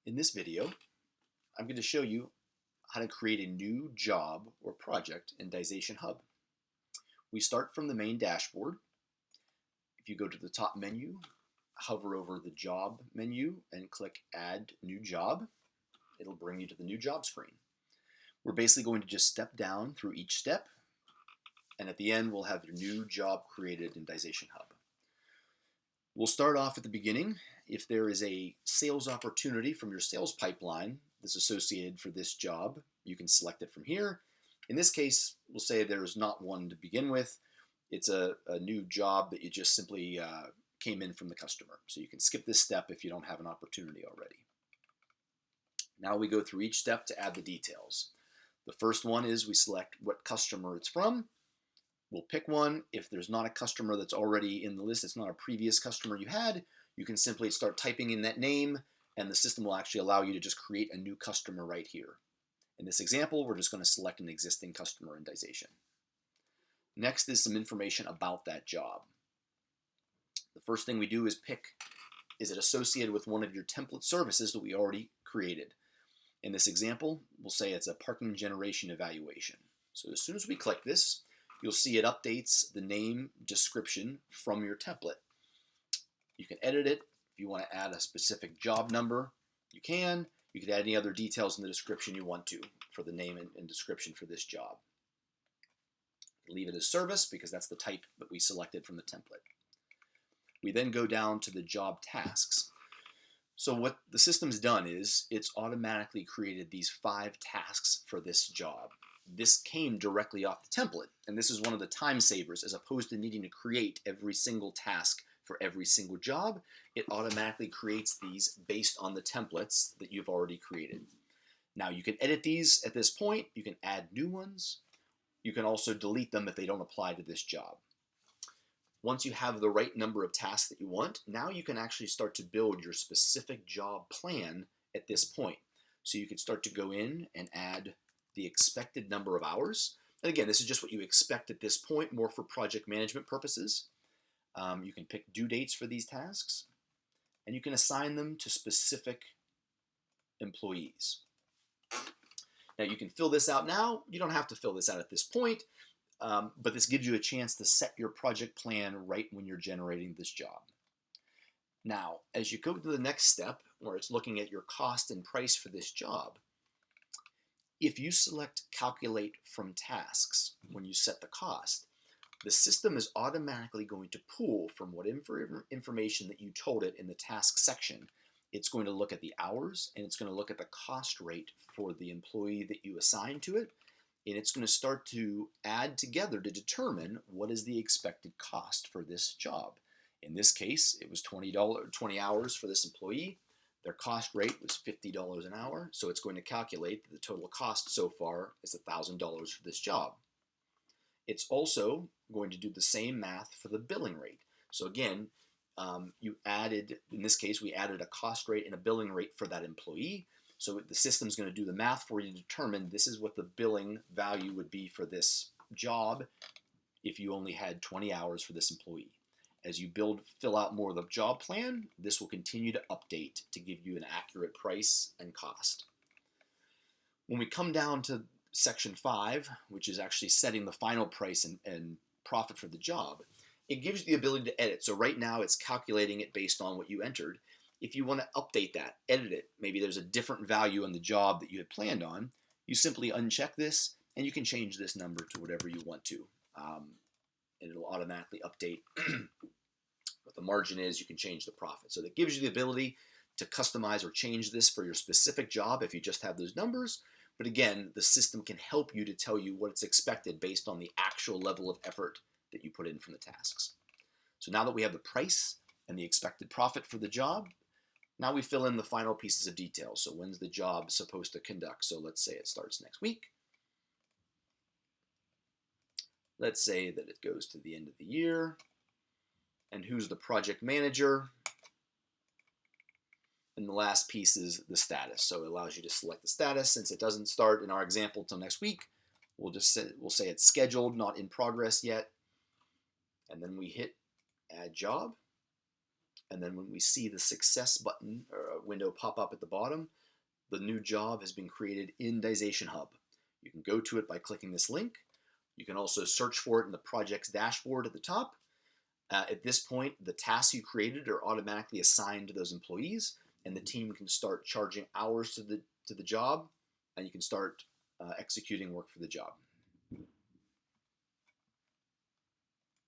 In this video, I'm going to show you how to create a new job or project in Dization Hub. We start from the main dashboard. If you go to the top menu, hover over the job menu and click Add New Job, it'll bring you to the new job screen. We're basically going to just step down through each step, and at the end we'll have your new job created in Dization Hub. We'll start off at the beginning. If there is a sales opportunity from your sales pipeline that's associated for this job, you can select it from here. In this case, we'll say there's not one to begin with. It's a new job that you just simply came in from the customer. So you can skip this step if you don't have an opportunity already. Now we go through each step to add the details. The first one is we select what customer it's from. We'll pick one. If there's not a customer that's already in the list, it's not a previous customer you had, you can simply start typing in that name and the system will actually allow you to just create a new customer right here. In this example, we're just going to select an existing customer in Dization. Next is some information about that job. The first thing we do is pick, is it associated with one of your template services that we already created? In this example, we'll say it's a parking generation evaluation. So as soon as we click this, you'll see it updates the name description from your template. You can edit it. If you want to add a specific job number, you can. You can add any other details in the description you want to for the name and description for this job. Leave it as service because that's the type that we selected from the template. We then go down to the job tasks. So what the system's done is it's automatically created these 5 tasks for this job. This came directly off the template, and this is one of the time savers. As opposed to needing to create every single task for every single job, it automatically creates these based on the templates that you've already created. Now you can edit these at this point, you can add new ones, you can also delete them if they don't apply to this job. Once you have the right number of tasks that you want, now you can actually start to build your specific job plan at this point. So you can start to go in and add the expected number of hours. And again, this is just what you expect at this point, more for project management purposes. You can pick due dates for these tasks, and you can assign them to specific employees. Now you can fill this out now. You don't have to fill this out at this point, but this gives you a chance to set your project plan right when you're generating this job. Now, as you go to the next step, where it's looking at your cost and price for this job, if you select Calculate from Tasks when you set the cost, the system is automatically going to pull from what information that you told it in the task section. It's going to look at the hours, and it's going to look at the cost rate for the employee that you assign to it, and it's going to start to add together to determine what is the expected cost for this job. In this case, it was $20, 20 hours for this employee. Their cost rate was $50 an hour, so it's going to calculate that the total cost so far is $1,000 for this job. It's also going to do the same math for the billing rate. So again, you added, in this case, we added a cost rate and a billing rate for that employee. So the system's going to do the math for you to determine this is what the billing value would be for this job if you only had 20 hours for this employee. As you fill out more of the job plan, this will continue to update to give you an accurate price and cost. When we come down to section 5, which is actually setting the final price and profit for the job, it gives you the ability to edit. So right now it's calculating it based on what you entered. If you want to update that, edit it, maybe there's a different value on the job that you had planned on, you simply uncheck this and you can change this number to whatever you want to. And it'll automatically update what the margin is. You can change the profit. So that gives you the ability to customize or change this for your specific job if you just have those numbers. But again, the system can help you to tell you what it's expected based on the actual level of effort that you put in from the tasks. So now that we have the price and the expected profit for the job, now we fill in the final pieces of detail. So when's the job supposed to conduct? So let's say it starts next week. Let's say that it goes to the end of the year. And who's the project manager? And the last piece is the status. So it allows you to select the status. Since it doesn't start in our example till next week, we'll say it's scheduled, not in progress yet. And then we hit Add Job. And then when we see the success button, or window pop up at the bottom. The new job has been created in Dization Hub. You can go to it by clicking this link. You can also search for it in the project's dashboard at the top. At this point, the tasks you created are automatically assigned to those employees, and the team can start charging hours to the job, and you can start executing work for the job.